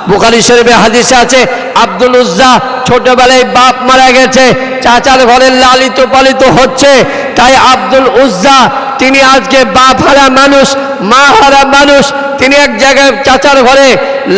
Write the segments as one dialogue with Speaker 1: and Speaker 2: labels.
Speaker 1: বুখারী শরীফে হাদিসে আছে আব্দুল উজ্জা ছোটবেলায় বাপ মারা গেছে, চাচার ঘরে লালিত পালিত হচ্ছে, তাই আব্দুল উজ্জা তিনি আজকে বাপ হারা মানুষ, মা হারা মানুষ, তিনি এক জায়গায় চাচার ঘরে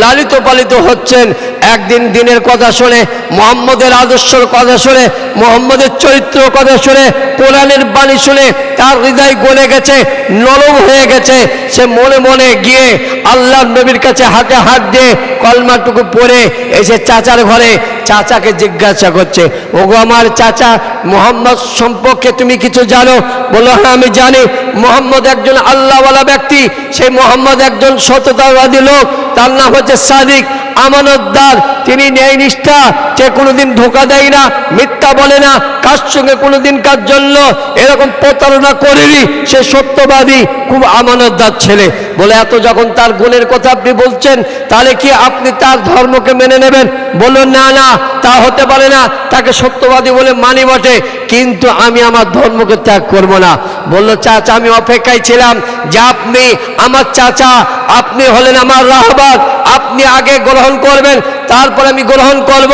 Speaker 1: লালিত পালিত হচ্ছেন। একদিন দিনের কথা শুনে, মুহাম্মদের আদর্শের কথা শুনে, মুহাম্মদের চরিত্রের কথা শুনে, কোরআনের বাণী শুনে তার হৃদয় গলে গেছে, নরম হয়ে গেছে। সে মনে মনে গিয়ে আল্লাহর নবীর কাছে হাতে হাত দিয়ে কলমাটুকু পড়ে এসে চাচার ঘরে চাচাকে জিজ্ঞাসা করছে, ওগো আমার চাচা, মুহাম্মদ সম্পর্কে তুমি কিছু জানো? বলল, হ্যাঁ আমি জানি, মুহাম্মদ একজন আল্লাহওয়ালা ব্যক্তি, সেই মুহাম্মদ একজন সততাবাদী লোক, তার নাম হচ্ছে সাদিক, আমানতদার, তিনি ন্যায় নিষ্ঠা, সে কোনোদিন ধোঁকা দেয় না, মিথ্যা বলে না, কার সঙ্গে কোনোদিন কার জন্য এরকম প্রতারণা করেনি, সে সত্যবাদী, খুব আমানতদার ছেলে। বলে, এত যখন তার গুণের কথা আপনি বলছেন, তাহলে কি আপনি তার ধর্মকে মেনে নেবেন? বলল, না না, তা হতে পারে না, তাকে সত্যবাদী বলে মানি বটে, কিন্তু আমি আমার ধর্মকে ত্যাগ করব না। বলল, চাচা আমি অপেক্ষায় ছিলাম যে আপনি আমার চাচা, আপনি হলেন আমার রাহবার, আপনি আগে গ্রহণ করবেন, তারপর আমি গ্রহণ করব।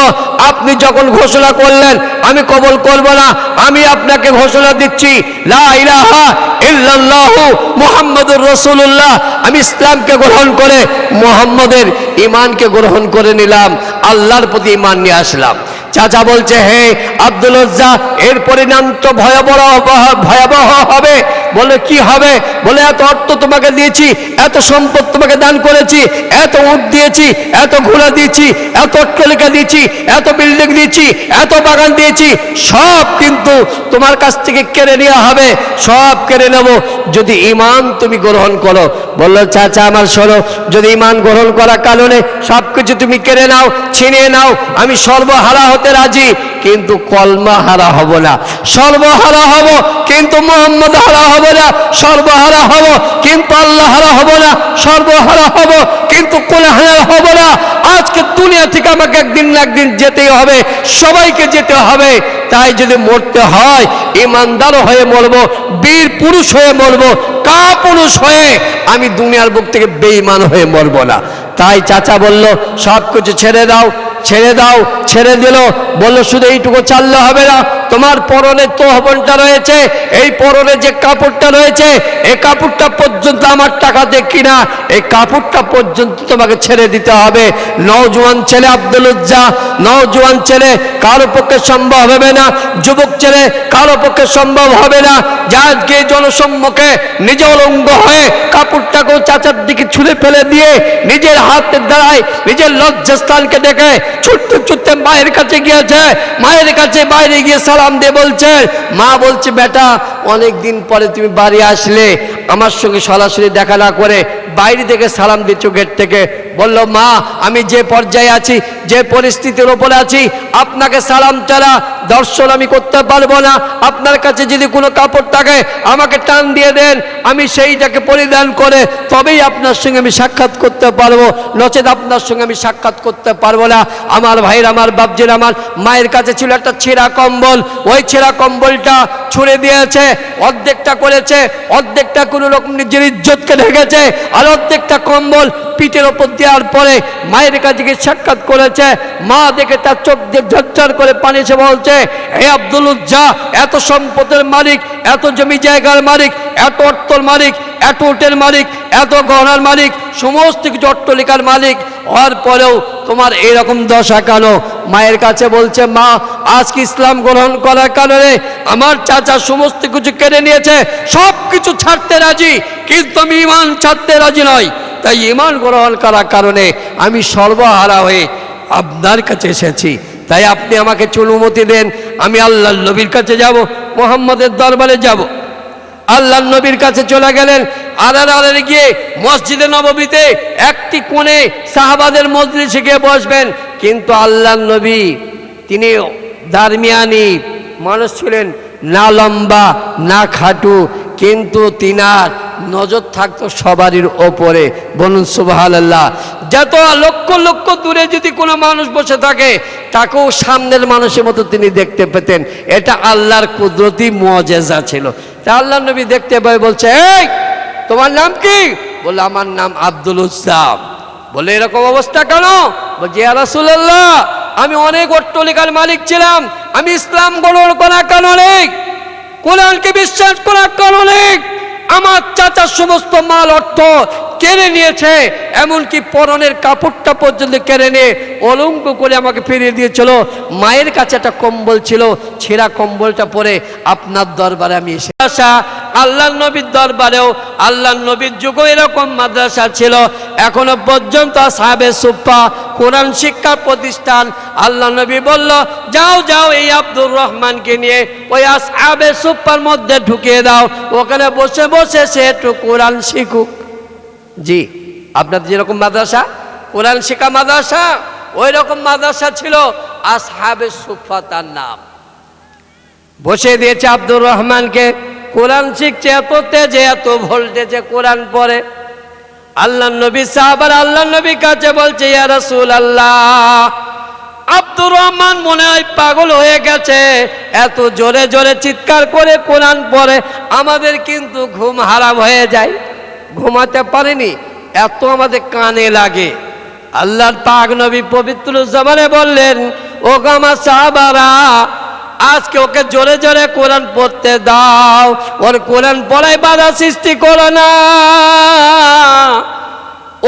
Speaker 1: আপনি যখন ঘোষণা করলেন আমি কবুল করব না, আমি আপনাকে ঘোষণা দিচ্ছি, লা ইলাহা ইল্লাল্লাহু মুহাম্মাদুর রাসূলুল্লাহ, আমি ইসলামকে গ্রহণ করে মুহাম্মদের ঈমানকে গ্রহণ করে নিলাম, আল্লাহর প্রতি ঈমান নিয়ে আসলাম। চাচা বলছে, হে আব্দুল উজ্জা, এর পরিণাম তো ভয়াবহ হবে। বলে, কি হবে? বলে, এত অর্থ তোমাকে দিয়েছি, এত সম্পদ তোমাকে দান করেছি, এত উট দিয়েছি, এত ঘোড়া দিয়েছি, এত অট্টালিকা দিয়েছি, এত বিল্ডিং দিয়েছি, এত বাগান দিয়েছি, সব কিন্তু তোমার কাছ থেকে কেড়ে নেওয়া হবে, সব কেড়ে নেব যদি ঈমান তুমি গ্রহণ করো। বলল, চাচা আমার শোনো, যদি ঈমান গ্রহণ করার কারণে সব কিছু তুমি কেড়ে নাও, ছিনিয়ে নাও, আমি সর্বহারা হতে রাজি, কিন্তু কলমা হারা হব না। সর্বহারা হব কিন্তু মুহাম্মদ হারা হব না, সর্বহারা হব কিন্তু আল্লাহ হারা হব না, সর্বহারা হব কিন্তু কোরআন হারা হব না। আজকে দুনিয়া থেকে আমাকে একদিন না একদিন যেতেই হবে, সবাইকে যেতে হবে। তাই যদি মরতে হয় ঈমানদার হয়ে মরবো, বীর পুরুষ হয়ে মরবো, কাপুরুষ হয়ে আমি দুনিয়ার বুক থেকে বেঈমান হয়ে মরবো না। তাই চাচা বলল, সব কিছু ছেড়ে দাও, ছেড়ে দাও। ছেড়ে দিল। বলল, শুধু এইটুকু চাললে হবে না, তোমার পরনে তহবনটা রয়েছে, এই পরনে যে কাপড়টা রয়েছে, এই কাপড়টা পর্যন্ত আমার টাকাতে কিনা, এই কাপড়টা পর্যন্ত তোমাকে ছেড়ে দিতে হবে। নওজোয়ান ছেলে আব্দুল উজ্জা, নওজোয়ান ছেলে, কারো পক্ষে সম্ভব হবে না, যুবক ছেলে কারো পক্ষে সম্ভব হবে না, যাকে জনসম্মুখে নিজে অলঙ্গ হয়ে কাপড়টাকেও চাচার দিকে ছুঁড়ে ফেলে দিয়ে নিজের হাতের দ্বারায় নিজের লজ্জাস্থানকে দেখে ছুটতে ছুটতে মায়ের কাছে গিয়েছে। মায়ের কাছে বাইরে গিয়ে সালাম দিয়ে বলছে, মা বলছে, বেটা অনেক দিন পরে তুমি বাড়ি আসলে, আমার সঙ্গে সরাসরি দেখা না করে বাইরে থেকে সালাম দিচ্ছ গেট থেকে। বলল, মা আমি যে পর্যায়ে আছি, যে পরিস্থিতির ওপরে আছি, আপনাকে সালাম ছাড়া দর্শন আমি করতে পারবো না। আপনার কাছে যদি কোনো কাপড় থাকে আমাকে টান দিয়ে দেন, আমি সেইটাকে পরিধান করে তবেই আপনার সঙ্গে আমি সাক্ষাৎ করতে পারবো, নচেত আপনার সঙ্গে আমি সাক্ষাৎ করতে পারবো না। আমার ভাইয়ের, আমার বাপজির, আমার মায়ের কাছে ছিল একটা ছেঁড়া কম্বল, ওই ছেঁড়া কম্বলটা ছুঁড়ে দিয়েছে, অর্ধেকটা করেছে, অর্ধেকটা কোনো রকম নিজের ইজ্জতকে ঢেকেছে, আর অর্ধেকটা কম্বল পিঠের ওপর দেওয়ার পরে মায়ের কাছে গিয়ে সাক্ষাৎ করেছে। মা দেখে তার চোখ দিয়ে ঝরঝর করে পানি এসে বলছে, হে আব্দুল উজ্জা, এত সম্পদের মালিক, এত জমি জায়গার মালিক, এত অর্থর মালিক, এত উটের মালিক, এত গহনার মালিক, সমস্ত কিছু অট্টালিকার মালিক হওয়ার পরেও তোমার এরকম দশা কেন? মায়ের কাছে বলছে, মা আজকে ইসলাম গ্রহণ করার কারণে আমার চাচা সমস্ত কিছু কেড়ে নিয়েছে, সব কিছু ছাড়তে রাজি, কিন্তু আমি ঈমান ছাড়তে রাজি নই। তাই ঈমান গ্রহণ করার কারণে আমি সর্বহারা হয়ে আপনার কাছে এসেছি। তাই আপনি আমাকে অনুমতি দেন, আমি আল্লাহর নবীর কাছে যাব, মুহাম্মদের দরবারে যাব। আল্লাহর নবীর কাছে চলে গেলেন। আড়াআড়ি গিয়ে মসজিদে নববীতে একটি কোণে সাহাবাদের মজলিসে গিয়ে বসবেন, কিন্তু আল্লাহর নবী তিনি দারমিয়ানি মানুষ ছিলেন, না লম্বা না খাটু, কিন্তু তিনার নজর থাকতো সবারই ওপরে। বলুন সুবহানাল্লাহ। যত লক্ষ লক্ষ দূরে যদি কোনো মানুষ বসে থাকে তাকেও সামনের মানুষের মতো তিনি দেখতে পেতেন। এটা আল্লাহর কুদরতি মুআজিজা ছিল। তা আল্লাহর নবী দেখতে পায়, বলছে, এই তোমার নাম কি? বলে, আমার নাম আব্দুল উজ্জা। বলে এরকম অবস্থা কেন? বলছি ইয়া রাসূলুল্লাহ, আমি অনেক অট্টালিকার মালিক ছিলাম, আমি ইসলাম গ্রহণ করার কারণে, কোরআনকে বিশ্বাস করার কারণে আমার চাচার সমস্ত মাল অর্থ কেড়ে নিয়েছে, এমনকি পরনের কাপড়টা পর্যন্ত কেড়ে নিয়ে অলঙ্ক করে আমাকে ফিরিয়ে দিয়েছিল। মায়ের কাছে একটা কম্বল ছিল, ছেঁড়া কম্বলটা পরে আপনার দরবারে আমি এসে আসা। আল্লাহর নবীর দরবারেও আল্লাহর নবীর যুগে এরকম মাদ্রাসা ছিল, এখনো পর্যন্ত আসহাবে সুফফা কোরআন শিক্ষা প্রতিষ্ঠান। আল্লাহ নবী বলল, যাও যাও এই আব্দুর রহমানকে নিয়ে ওই আসহাবে সুফফার মধ্যে ঢুকিয়ে দাও, ওখানে বসে বসে সে একটু কোরআন শিখুক। জি, আপনাদের যেরকম মাদ্রাসা কোরআন শিক্ষা মাদ্রাসা, ওই রকম মাদ্রাসা ছিল আসহাবে সুফফা তার নাম। বসে দিয়েছে আব্দুর রহমানকে, কোরআন শিখছে, এত তেজে এত ভোল্টেজে কোরআন পড়ে। আল্লাহ নবী সাহাবারা আল্লাহ নবীর কাছে বলছে, ইয়া রাসূলুল্লাহ, আব্দুর রহমান মনে হয় পাগল হয়ে গেছে, এত জোরে জোরে চিৎকার করে কোরআন পড়ে, আমাদের কিন্তু ঘুম হারাম হয়ে যায়, ঘুমাতে পারেনি, এত আমাদের কানে লাগে। আল্লাহর পাক নবী পবিত্র জবানে বললেন, ও আমার সাহাবারা, আজকে ওকে জোরে জোরে কোরআন পড়তে দাও, ওর কোরআন পড়ায় বাধা সৃষ্টি করো না,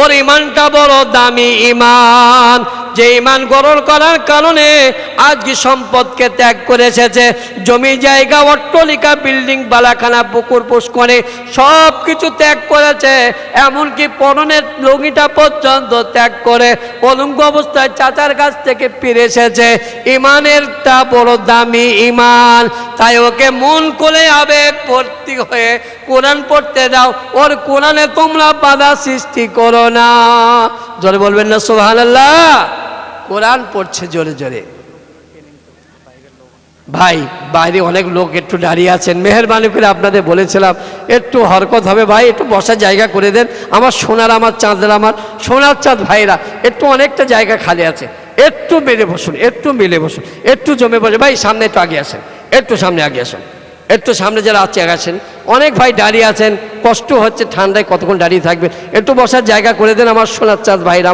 Speaker 1: ওর ইমানটা বড় দামি ইমান, যে ইমান গ্রহণ করার কারণে আজকে সম্পদকে ত্যাগ করে এসেছে, জমি জায়গা অট্টালিকা বিল্ডিং বালাখানা পুকুর পুষ্করে সব কিছু ত্যাগ করেছে, এমনকি পরনের লুঙ্গিটা পর্যন্ত ত্যাগ করে অলঙ্গ অবস্থায় চাচার কাছ থেকে ফিরে এসেছে। ইমানেরটা বড় দামি ইমান, তাই ওকে মন করে আবেগ ভর্তি হয়ে কোরআন পড়তে দাও, ওর কোরআনে তোমরা বাধা সৃষ্টি করো না। জোরে বলবেন না সুবহানাল্লাহ? কোরআন পড়ছে জোরে জোরে। ভাই বাইরে অনেক লোক একটু দাঁড়িয়ে আছেন, মেহেরবানি করে আপনাদের বলেছিলাম একটু হরকত হবে ভাই, একটু বসার জায়গা করে দেন। আমার সোনার, আমার চাঁদের, আমার সোনার চাঁদ ভাইরা, একটু অনেকটা জায়গা খালি আছে, একটু মিলে বসুন, একটু মিলে বসুন, একটু জমে বসে। ভাই সামনে একটু আগে আসেন, একটু সামনে আগে আসুন, একটু সামনে যারা আছে আসেন। অনেক ভাই দাঁড়িয়ে আছেন, কষ্ট হচ্ছে, ঠান্ডায় কতক্ষণ দাঁড়িয়ে থাকবেন, একটু বসার জায়গা করে দেন। আমার সোনার চাঁদ ভাইরা,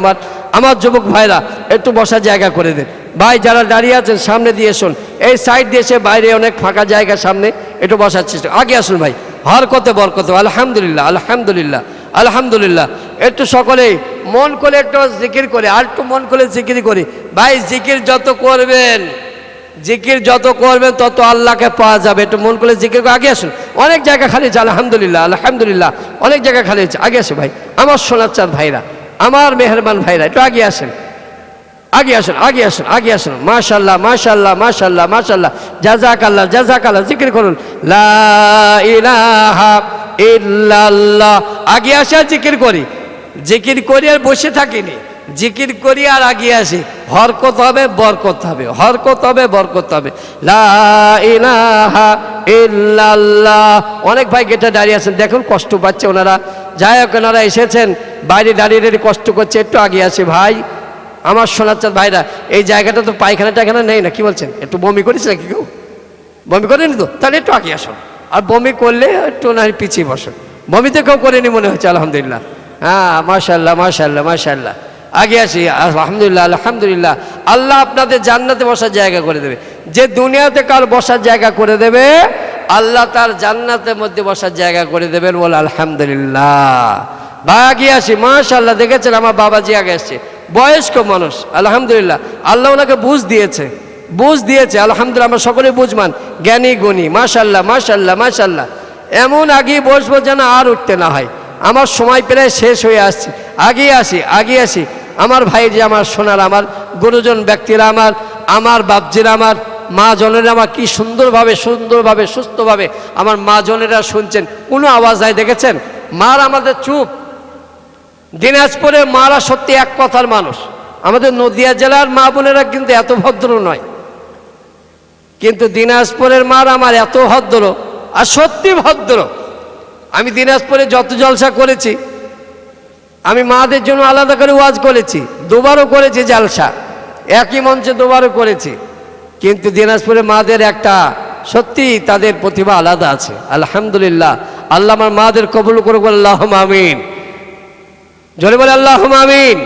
Speaker 1: আমার যুবক ভাইরা, একটু বসার জায়গা করে দেন। ভাই যারা দাঁড়িয়ে আছেন সামনে দিয়ে আসুন, এই সাইড দিয়ে এসে বাইরে অনেক ফাঁকা জায়গা, সামনে একটু বসার চেষ্টা, আগে আসুন ভাই। হরকতে বরকতে, আলহামদুলিল্লাহ আলহামদুলিল্লাহ আলহামদুলিল্লাহ। একটু সকলে মন করে একটু জিকির করে, আর একটু মন করে জিকির করি ভাই। জিকির যত করবেন, জিকির যত করবেন তত আল্লাহকে পাওয়া যাবে। একটু মন করে জিকির করে আগে আসুন। অনেক জায়গা খালি আছে, আলহামদুলিল্লাহ আলহামদুলিল্লাহ, অনেক জায়গা খালি আছে, আগে আসুন ভাই। আমার সোনার চাঁদ ভাইরা, আমার মেহেরবান ভাইরা, একটু আগে আসেন, আগে আসুন, আগে আসুন, আগে আসুন। মাশাআল্লাহ মাশাআল্লাহ মাশাআল্লাহ মাশাআল্লাহ, জাযাকাল্লাহ জাযাকাল্লাহ। জিকির করুন লা ইলাহা ইল্লাল্লাহ। আগে আসে আর জিকির করি, জিকির করি আর বসে থাকিনি, জিকির করি আর আগে আসি। হরকত হবে বরকত হবে, হরকত হবে বরকত হবে। লা ইলাহা ইল্লাল্লাহ। অনেক ভাই গেটে দাঁড়িয়ে আছেন, দেখুন কষ্ট পাচ্ছে ওনারা। যাই হোক, ওনারা এসেছেন বাইরে দাঁড়িয়ে দাঁড়িয়ে কষ্ট করছে, একটু আগে আসে ভাই। আমার সোনার চাঁদ ভাইরা, এই জায়গাটা তো পায়খানা টায়খানা নেই না, কি বলছেন? একটু বমি করেছে নাকি কেউ? বমি করেনি তো? তাহলে একটু আগে আসুন। আর বমি করলে একটু না পিছিয়ে বসুন। বমি তো কেউ করেনি মনে হচ্ছে, আলহামদুলিল্লাহ। হ্যাঁ মাশাআল্লাহ মাশাআল্লাহ মাশাআল্লাহ। আগে আসি, আলহামদুলিল্লাহ আলহামদুলিল্লাহ। আল্লাহ আপনাদের জান্নাতে বসার জায়গা করে দেবে। যে দুনিয়াতে কার বসার জায়গা করে দেবে, আল্লাহ তার জান্নাতের মধ্যে বসার জায়গা করে দেবেন। বল আলহামদুলিল্লাহ। ভাই আগে আসি, মাশাআল্লাহ। দেখেছেন আমার বাবাজি আগে আসছে, বয়স্ক মানুষ, আলহামদুলিল্লাহ। আল্লাহ ওনাকে বুঝ দিয়েছে, বুঝ দিয়েছে, আলহামদুলিল্লাহ। আমরা সকলে বুঝমান, জ্ঞানী গুণী, মাশাআল্লাহ মাশাআল্লাহ মাশাআল্লাহ। এমন আগে বসবো যেন আর উঠতে না হয়। আমার সময় প্রায় শেষ হয়ে আসছে, আগে আসি, আগে আসি। আমার ভাই যে, আমার সোনার, আমার গুরুজন ব্যক্তিরা, আমার বাপজিরা, আমার মা জনেরা, আমার কি সুন্দরভাবে সুন্দরভাবে সুস্থভাবে আমার মা জনেরা শুনছেন, কোনো আওয়াজ নাই। দেখেছেন মার আমাদের চুপ। দিনাজপুরে মারা সত্যি এক কথার মানুষ। আমাদের নদিয়া জেলার মা বোনেরা কিন্তু এত ভদ্র নয়, কিন্তু দিনাজপুরের মার আমার এত ভদ্র, আর সত্যি ভদ্র। আমি দিনাজপুরে যত জলসা করেছি, আমি মাদের জন্য আলাদা করে ওয়াজ করেছি, দুবারও করেছি জলসা, একই মঞ্চে দুবারও করেছি। কিন্তু দিনাজপুরে মাদের একটা সত্যি তাদের প্রতিভা আলাদা আছে, আলহামদুলিল্লাহ। আল্লাহ আমার মাদের কবুল করুক, আল্লাহুম্মা আমিন। জোরে বলে আল্লাহুম্মা আমিন।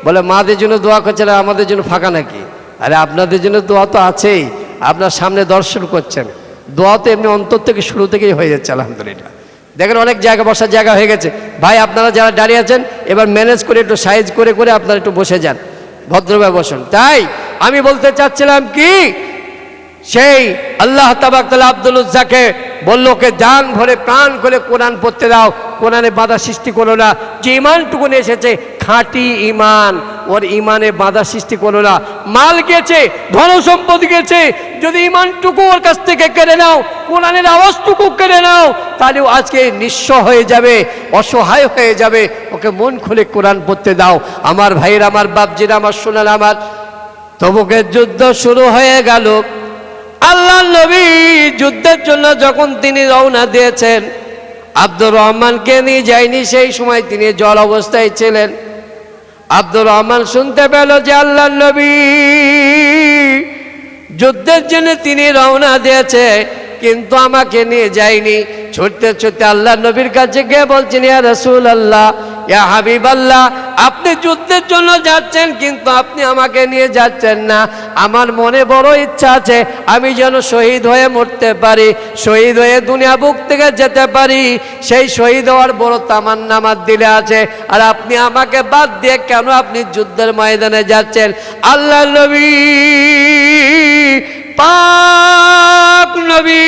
Speaker 1: বলে মাদের জন্য দোয়া করছেন আর আমাদের জন্য ফাঁকা নাকি? আরে আপনাদের জন্য দোয়া তো আছেই, আপনার সামনে দর্শন করছেন। দোয়া তো এমনি অন্তর থেকে শুরু থেকেই হয়ে যাচ্ছে আলহামদুলিল্লাহ। দেখেন অনেক জায়গা বসার জায়গা হয়ে গেছে। ভাই আপনারা যারা দাঁড়িয়ে আছেন এবার ম্যানেজ করে একটু সাইজ করে করে আপনারা একটু বসে যান, ভদ্রভাবে বসুন। তাই আমি বলতে চাচ্ছিলাম কি, সেই আল্লাহ তাবারক ওয়া তাআলা আব্দুল উজ্জাকে বললো ওকে জান ভরে প্রাণ করে কোরআন পড়তে দাও, কোরআনে বাধা সৃষ্টি করো না। যে ইমানটুকু এসেছে খাঁটি ইমান, ওর ইমানে বাধা সৃষ্টি করো না। মাল গেছে, ধন সম্পদ গেছে, যদি ইমানটুকু ওর কাছ থেকে কেড়ে নাও, কোরআনের আওয়াজটুকু কেড়ে নাও, তাহলেও আজকে নিঃস্ব হয়ে যাবে, অসহায় হয়ে যাবে। ওকে মন খুলে কোরআন পড়তে দাও। আমার ভাইয়ের, আমার বাপজিরা, আমার সোনার, আমার তবুকের যুদ্ধ শুরু হয়ে গেল। আল্লাহ নবী যুদ্ধের জন্য যখন তিনি রওনা দিয়েছেন, আব্দুর রহমানকে নিয়ে যায়নি, সেই সময় তিনি জল অবস্থায় ছিলেন। আব্দুর রহমান শুনতে পেল যে আল্লাহ নবী যুদ্ধের জন্য তিনি রওনা দিয়েছে, কিন্তু আমাকে নিয়ে যায়নি। ছুটতে ছুটতে আল্লাহ নবীর কাছে গিয়ে বলছেন, ইয়া রাসূলুল্লাহ, ইয়া হাবিবাল্লাহ, আপনি যুদ্ধের জন্য যাচ্ছেন কিন্তু আপনি আমাকে নিয়ে যাচ্ছেন না। আমার মনে বড় ইচ্ছা আছে আমি যেন শহীদ হয়ে মরতে পারি, শহীদ হয়ে দুনিয়া বুক থেকে যেতে পারি। সেই শহীদ হওয়ার বড় তামান্না আমার দিলে আছে, আর আপনি আমাকে বাদ দিয়ে কেন আপনি যুদ্ধের ময়দানে যাচ্ছেন? আল্লাহ নবী, পাক নবী,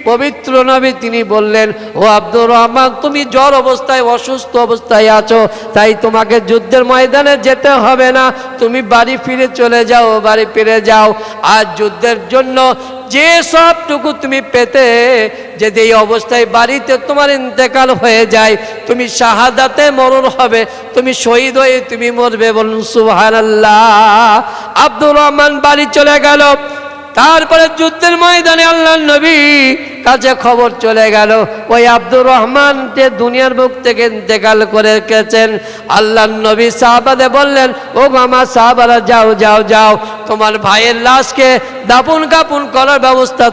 Speaker 1: পবিত্র নবী, তিনি বললেন, ও আব্দুর রহমান, তুমি জ্বর অবস্থায়, অসুস্থ অবস্থায় আছো, তাই তোমাকে যুদ্ধের ময়দানে যেতে হবে না, তুমি বাড়ি ফিরে চলে যাও, বাড়ি ফিরে যাও। আর যুদ্ধের জন্য যে সবটুকু তুমি পেতে, যদি এই অবস্থায় বাড়িতে তোমার ইন্তেকাল হয়ে যায়, তুমি শাহাদাতে মরণ হবে, তুমি শহীদ হয়ে তুমি মরবে। বলুন সুবহানাল্লাহ। আব্দুর রহমান বাড়ি চলে গেল। তারপরে যুদ্ধের ময়দানে আল্লাহ নবী কাছে খবর চলে গেল, ওই আব্দুর রহমান যে দুনিয়ার বুক থেকে ইন্তেকাল করে গেছেন। আল্লাহ নবী সাহাবাদের বললেন, ও আমার সাহাবারা, যাও যাও যাও, তোমার ভাইয়ের লাশকে দাফন কাফন করার ব্যবস্থা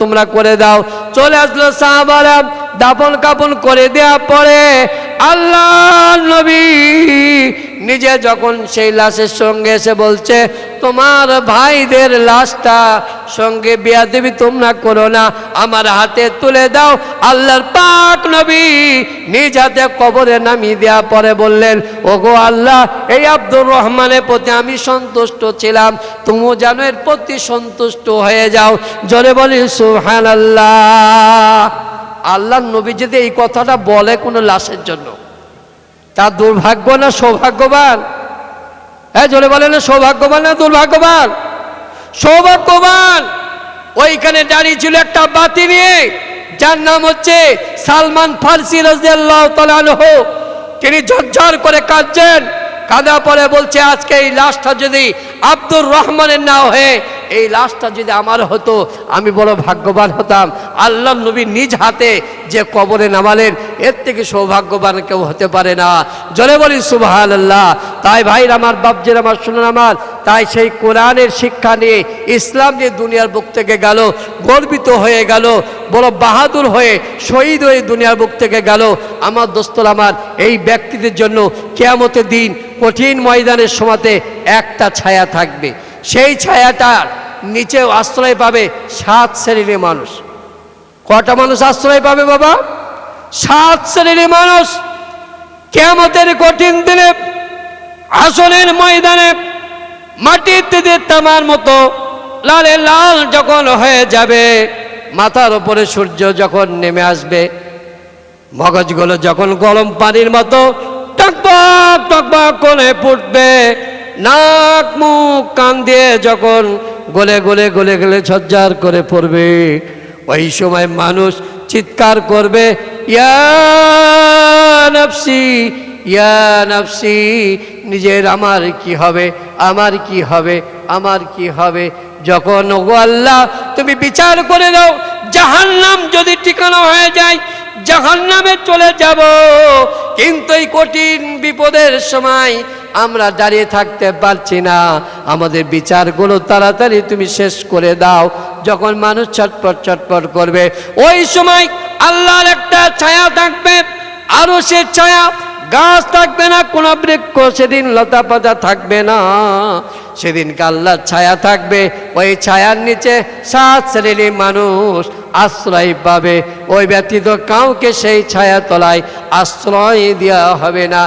Speaker 1: তোমরা করে দাও। চলে আসলো সাহাবারা, দাফন কাফন করে দেওয়ার পরে আল্লাহ নবী নিজে যখন সেই লাশের সঙ্গে এসে বলছে, তোমার ভাইদের লাশটা সঙ্গে বেয়াদবি তোমরা করো না, আমার হাতে তুলে দাও। আল্লাহর পাক নবী নিজ হাতে কবরে নামিয়ে দেওয়া পরে বললেন, ওগো আল্লাহ, এই আব্দুর রহমানের প্রতি আমি সন্তুষ্ট ছিলাম, তুমিও যেন এর প্রতি সন্তুষ্ট হয়ে যাও। জোরে বলি সুবহানাল্লাহ। আল্লাহ নবী যদি এই কথাটা বলে কোনো লাশের জন্য, তার দুর্ভাগ্য না সৌভাগ্যবান? হ্যাঁ, জোরে বলে না, সৌভাগ্যবান না দুর্ভাগ্যবান? সৌভাগ্যবান। ওইখানে দাঁড়িয়ে ছিল একটা বাতি নিয়ে, যার নাম হচ্ছে সালমান ফারসি রাদিয়াল্লাহু তাআলা আনহু। তিনি ঝরঝর করে কাঁদছেন, কাঁদা পরে বলছে, আজকে এই লাশটা যদি আব্দুর রহমানের না হয়ে এই লাশটা যদি আমার হতো, আমি বড় ভাগ্যবান হতাম। আল্লাহ নবী নিজ হাতে যে কবরে নামালেন, এর থেকে সৌভাগ্যবান কেউ হতে পারে না। জোরে বলি সুবহানাল্লাহ। তাই ভাইর আমার, বাপজির আমার, শুনুন আমার, তাই সেই কোরআনের শিক্ষা নিয়ে, ইসলাম নিয়ে দুনিয়ার বুক থেকে গেল, গর্বিত হয়ে গেল, বড় বাহাদুর হয়ে শহীদ হয়ে দুনিয়ার বুক থেকে গেল। আমার দোস্তর আমার, এই ব্যক্তিদের জন্য কিয়ামতের দিন কঠিন ময়দানের সময়তে একটা ছায়া থাকবে। সেই ছায়াটার নিচে আশ্রয় পাবে 7 শ্রেণীর মানুষ। কটা মানুষ আশ্রয় পাবে বাবা? 7 শ্রেণীর মানুষ। কিয়ামতের কঠিন দিনে আসনের ময়দানে মাটিতে তামার মতো লালে লাল যখন হয়ে যাবে, মাথার উপরে সূর্য যখন নেমে আসবে, মগজগুলো যখন গরম পানির মতো টকবক টকবক করে ফুটবে, নাক মুখ কান দিয়ে যখন গলে গলে গলে গলে ঝরঝর করে পড়বে, ওই সময় মানুষ চিৎকার করবে, ইয়া নাফসি, ইয়া নাফসি, নিজের আমার কি হবে, আমার কি হবে, আমার কি হবে। যখন ওগো আল্লাহ তুমি বিচার করে দাও, জাহান্নাম যদি ঠিকানা হয়ে যায়, জাহান্নামে চলে যাব, কিন্তু এই কঠিন বিপদের সময় আমরা দাঁড়িয়ে থাকতে পারছি না, আমাদের বিচারগুলো তাড়াতাড়ি তুমি শেষ করে দাও। যখন মানুষ ছটপট ছটপট করবে, ওই সময় আল্লাহর একটা ছায়া থাকবে, আরশের ছায়া, গাছ থাকবে না, কোনো বৃক্ষ সেদিন লতা পাতা থাকবে না। সেদিনকে আল্লাহর ছায়া থাকবে, ওই ছায়ার নিচে 7 শ্রেণীর মানুষ আশ্রয় পাবে। ওই ব্যতীত কাউকে সেই ছায়া তলায় আশ্রয় দেওয়া হবে না।